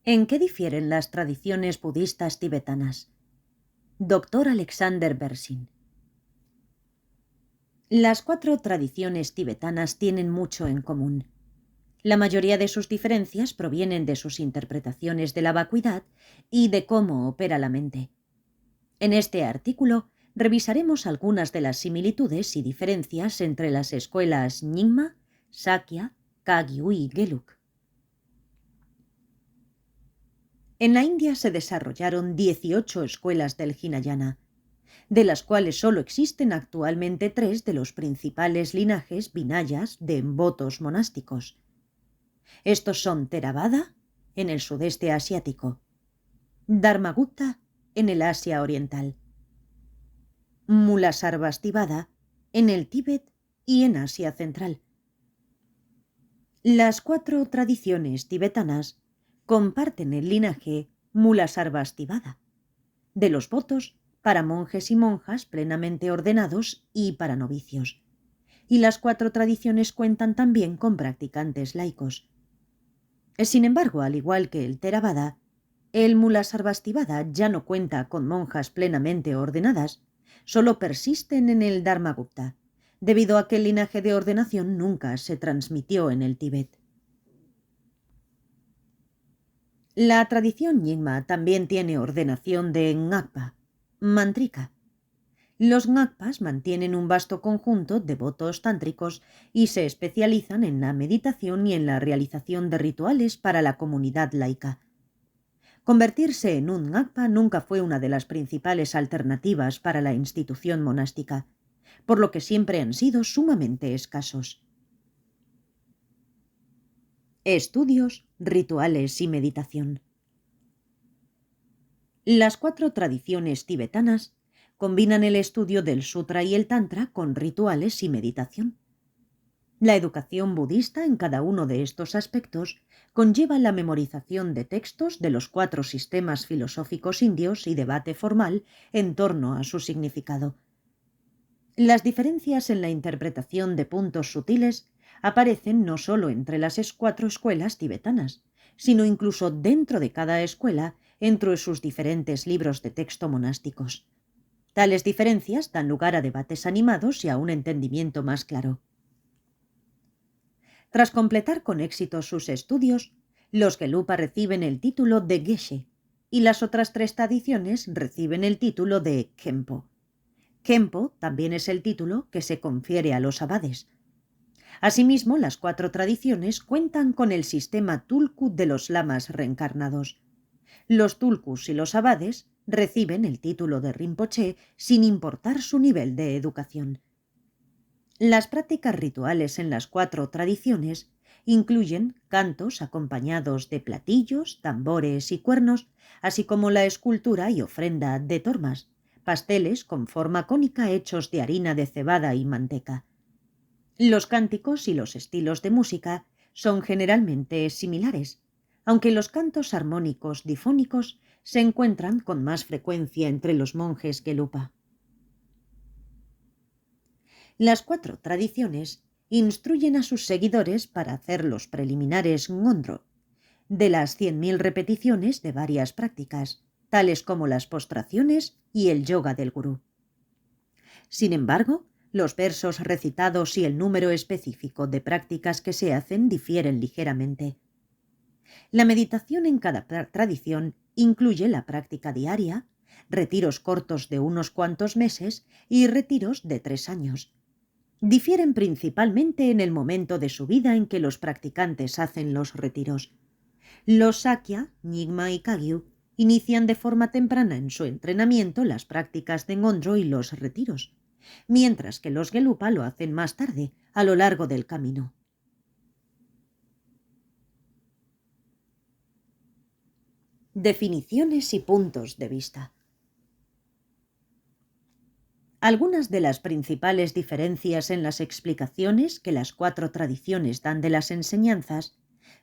¿En qué difieren las tradiciones budistas tibetanas? Dr. Alexander Berzin. Las 4 tradiciones tibetanas tienen mucho en común. La mayoría de sus diferencias provienen de sus interpretaciones de la vacuidad y de cómo opera la mente. En este artículo revisaremos algunas de las similitudes y diferencias entre las escuelas Nyingma, Sakya, Kagyu y Gelug. En la India se desarrollaron 18 escuelas del Hinayana, de las cuales solo existen actualmente 3 de los principales linajes vinayas de devotos monásticos. Estos son Theravada, en el sudeste asiático, Dharmagupta, en el Asia oriental, Mulasarvastivada, en el Tíbet y en Asia central. Las 4 tradiciones tibetanas comparten el linaje Mulasarvastivada, de los votos para monjes y monjas plenamente ordenados y para novicios. Y las 4 tradiciones cuentan también con practicantes laicos. Sin embargo, al igual que el Theravada, el Mulasarvastivada ya no cuenta con monjas plenamente ordenadas, solo persisten en el Dharmagupta, debido a que el linaje de ordenación nunca se transmitió en el Tíbet. La tradición Nyingma también tiene ordenación de Ngakpa, mantrika. Los Ngakpas mantienen un vasto conjunto de votos tántricos y se especializan en la meditación y en la realización de rituales para la comunidad laica. Convertirse en un Ngakpa nunca fue una de las principales alternativas para la institución monástica, por lo que siempre han sido sumamente escasos. Estudios, rituales y meditación. Las 4 tradiciones tibetanas combinan el estudio del sutra y el tantra con rituales y meditación. La educación budista en cada uno de estos aspectos conlleva la memorización de textos de los 4 sistemas filosóficos indios y debate formal en torno a su significado. Las diferencias en la interpretación de puntos sutiles aparecen no solo entre las 4 escuelas tibetanas, sino incluso dentro de cada escuela entre sus diferentes libros de texto monásticos. Tales diferencias dan lugar a debates animados y a un entendimiento más claro. Tras completar con éxito sus estudios, los Gelupa reciben el título de Geshe y las otras 3 tradiciones reciben el título de Khenpo. Khenpo también es el título que se confiere a los abades. Asimismo, las 4 tradiciones cuentan con el sistema Tulku de los lamas reencarnados. Los tulkus y los abades reciben el título de Rinpoché sin importar su nivel de educación. Las prácticas rituales en las 4 tradiciones incluyen cantos acompañados de platillos, tambores y cuernos, así como la escultura y ofrenda de tormas, pasteles con forma cónica hechos de harina de cebada y manteca. Los cánticos y los estilos de música son generalmente similares, aunque los cantos armónicos difónicos se encuentran con más frecuencia entre los monjes Gelupa. Las 4 tradiciones instruyen a sus seguidores para hacer los preliminares Ngondro, de las 100.000 repeticiones de varias prácticas, tales como las postraciones y el yoga del gurú. Sin embargo, los versos recitados y el número específico de prácticas que se hacen difieren ligeramente. La meditación en cada tradición incluye la práctica diaria, retiros cortos de unos cuantos meses y retiros de 3 años. Difieren principalmente en el momento de su vida en que los practicantes hacen los retiros. Los Sakya, Nyingma y Kagyu inician de forma temprana en su entrenamiento las prácticas de Ngondro y los retiros, mientras que los Gelupa lo hacen más tarde, a lo largo del camino. Definiciones y puntos de vista. Algunas de las principales diferencias en las explicaciones que las 4 tradiciones dan de las enseñanzas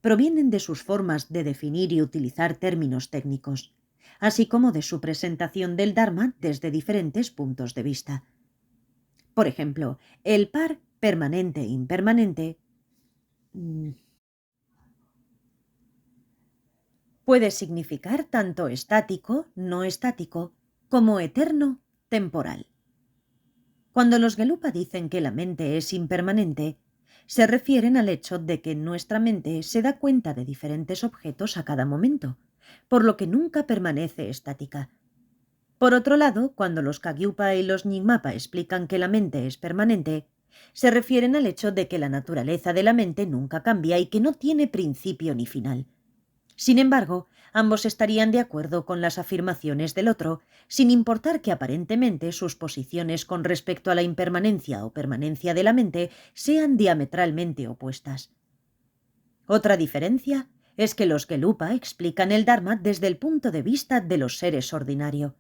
provienen de sus formas de definir y utilizar términos técnicos, así como de su presentación del Dharma desde diferentes puntos de vista. Por ejemplo, el par permanente e impermanente Puede significar tanto estático, no estático, como eterno, temporal. Cuando los Gelupa dicen que la mente es impermanente, se refieren al hecho de que nuestra mente se da cuenta de diferentes objetos a cada momento, por lo que nunca permanece estática. Por otro lado, cuando los Kagyupa y los Nyingmapa explican que la mente es permanente, se refieren al hecho de que la naturaleza de la mente nunca cambia y que no tiene principio ni final. Sin embargo, ambos estarían de acuerdo con las afirmaciones del otro, sin importar que aparentemente sus posiciones con respecto a la impermanencia o permanencia de la mente sean diametralmente opuestas. Otra diferencia es que los Gelupa explican el Dharma desde el punto de vista de los seres ordinarios.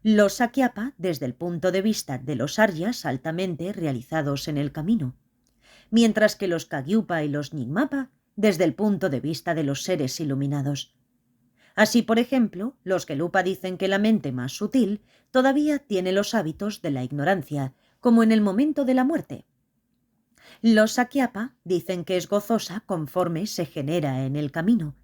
Los Sakyapa desde el punto de vista de los aryas altamente realizados en el camino, mientras que los Kagyupa y los Nyingmapa desde el punto de vista de los seres iluminados. Así, por ejemplo, los Gelupa dicen que la mente más sutil todavía tiene los hábitos de la ignorancia, como en el momento de la muerte. Los Sakyapa dicen que es gozosa conforme se genera en el camino,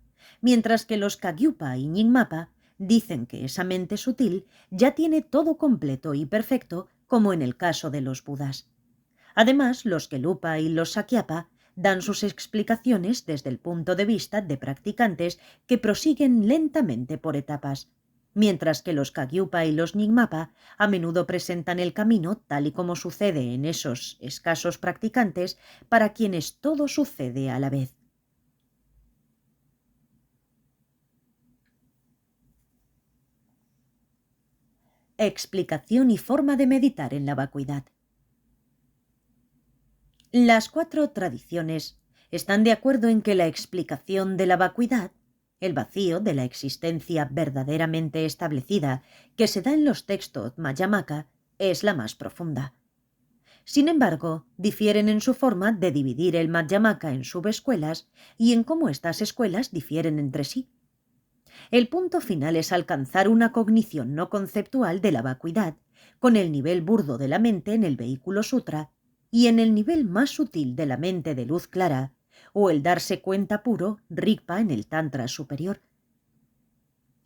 mientras que los Kagyupa y Nyingmapa dicen que esa mente sutil ya tiene todo completo y perfecto, como en el caso de los Budas. Además, los Gelupa y los Sakyapa dan sus explicaciones desde el punto de vista de practicantes que prosiguen lentamente por etapas, mientras que los Kagyupa y los Nyingmapa a menudo presentan el camino tal y como sucede en esos escasos practicantes para quienes todo sucede a la vez. Explicación y forma de meditar en la vacuidad. Las 4 tradiciones están de acuerdo en que la explicación de la vacuidad, el vacío de la existencia verdaderamente establecida que se da en los textos Madhyamaka, es la más profunda. Sin embargo, difieren en su forma de dividir el Madhyamaka en subescuelas y en cómo estas escuelas difieren entre sí. El punto final es alcanzar una cognición no conceptual de la vacuidad, con el nivel burdo de la mente en el vehículo sutra y en el nivel más sutil de la mente de luz clara, o el darse cuenta puro, Rigpa, en el Tantra superior.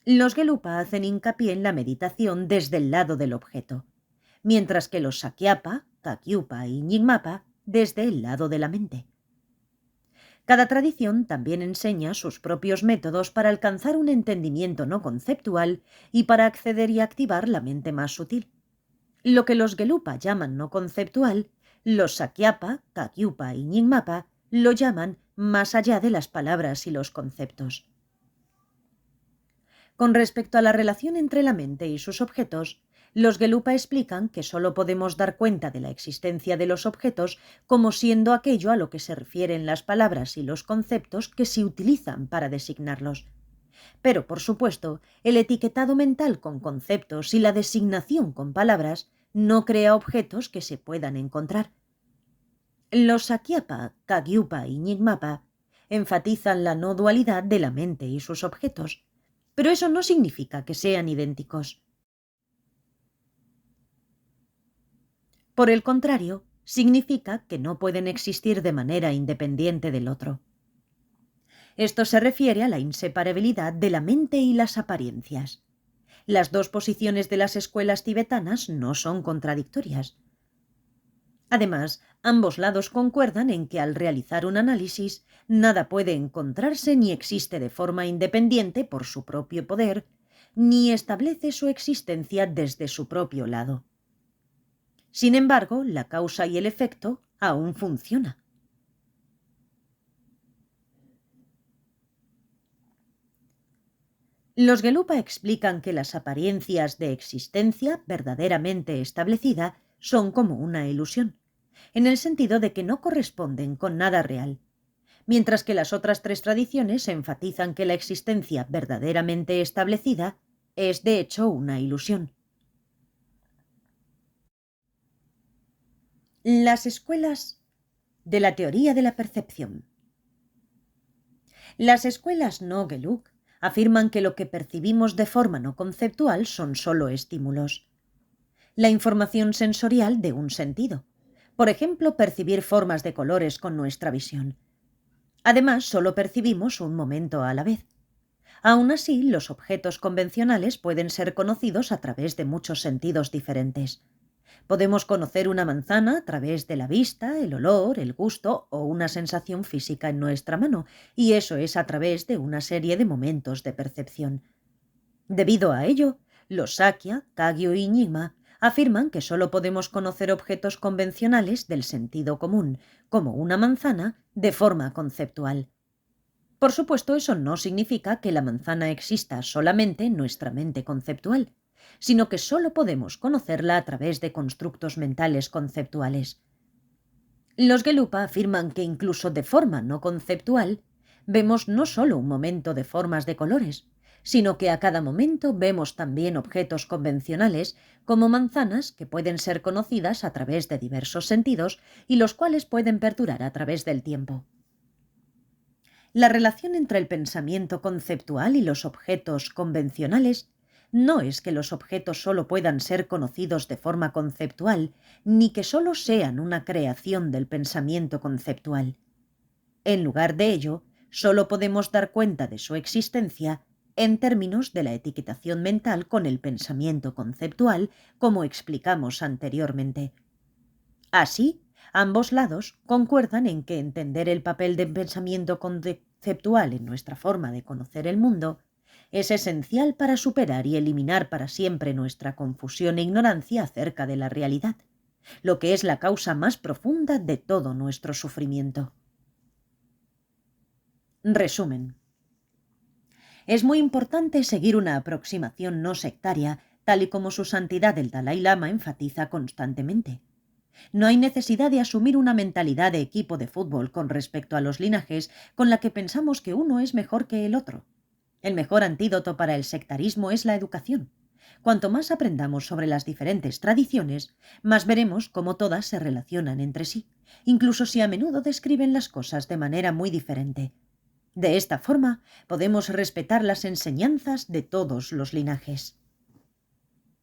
Los Gelupa hacen hincapié en la meditación desde el lado del objeto, mientras que los Sakyapa, Kagyupa y Nyingmapa desde el lado de la mente. Cada tradición también enseña sus propios métodos para alcanzar un entendimiento no conceptual y para acceder y activar la mente más sutil. Lo que los Gelupa llaman no conceptual, los Sakyapa, Kagyupa y Nyingmapa lo llaman más allá de las palabras y los conceptos. Con respecto a la relación entre la mente y sus objetos, los Gelupa explican que solo podemos dar cuenta de la existencia de los objetos como siendo aquello a lo que se refieren las palabras y los conceptos que se utilizan para designarlos. Pero, por supuesto, el etiquetado mental con conceptos y la designación con palabras no crea objetos que se puedan encontrar. Los Sakyapa, Kagyupa y Nyingmapa enfatizan la no dualidad de la mente y sus objetos, pero eso no significa que sean idénticos. Por el contrario, significa que no pueden existir de manera independiente del otro. Esto se refiere a la inseparabilidad de la mente y las apariencias. Las dos posiciones de las escuelas tibetanas no son contradictorias. Además, ambos lados concuerdan en que al realizar un análisis, nada puede encontrarse ni existe de forma independiente por su propio poder, ni establece su existencia desde su propio lado. Sin embargo, la causa y el efecto aún funcionan. Los Gelupa explican que las apariencias de existencia verdaderamente establecida son como una ilusión, en el sentido de que no corresponden con nada real, mientras que las otras 3 tradiciones enfatizan que la existencia verdaderamente establecida es de hecho una ilusión. Las escuelas de la teoría de la percepción. Las escuelas no Gelug afirman que lo que percibimos de forma no conceptual son solo estímulos. La información sensorial de un sentido. Por ejemplo, percibir formas de colores con nuestra visión. Además, solo percibimos un momento a la vez. Aún así, los objetos convencionales pueden ser conocidos a través de muchos sentidos diferentes. Podemos conocer una manzana a través de la vista, el olor, el gusto o una sensación física en nuestra mano, y eso es a través de una serie de momentos de percepción. Debido a ello, los Sakya, Kagyu y Nyingma afirman que solo podemos conocer objetos convencionales del sentido común, como una manzana, de forma conceptual. Por supuesto, eso no significa que la manzana exista solamente en nuestra mente conceptual, sino que solo podemos conocerla a través de constructos mentales conceptuales. Los Gelupa afirman que incluso de forma no conceptual, vemos no solo un momento de formas de colores, sino que a cada momento vemos también objetos convencionales como manzanas que pueden ser conocidas a través de diversos sentidos y los cuales pueden perdurar a través del tiempo. La relación entre el pensamiento conceptual y los objetos convencionales no es que los objetos solo puedan ser conocidos de forma conceptual, ni que solo sean una creación del pensamiento conceptual. En lugar de ello, solo podemos dar cuenta de su existencia en términos de la etiquetación mental con el pensamiento conceptual, como explicamos anteriormente. Así, ambos lados concuerdan en que entender el papel del pensamiento conceptual en nuestra forma de conocer el mundo es esencial para superar y eliminar para siempre nuestra confusión e ignorancia acerca de la realidad, lo que es la causa más profunda de todo nuestro sufrimiento. Resumen. Es muy importante seguir una aproximación no sectaria, tal y como su santidad el Dalai Lama enfatiza constantemente. No hay necesidad de asumir una mentalidad de equipo de fútbol con respecto a los linajes con la que pensamos que uno es mejor que el otro. El mejor antídoto para el sectarismo es la educación. Cuanto más aprendamos sobre las diferentes tradiciones, más veremos cómo todas se relacionan entre sí, incluso si a menudo describen las cosas de manera muy diferente. De esta forma, podemos respetar las enseñanzas de todos los linajes.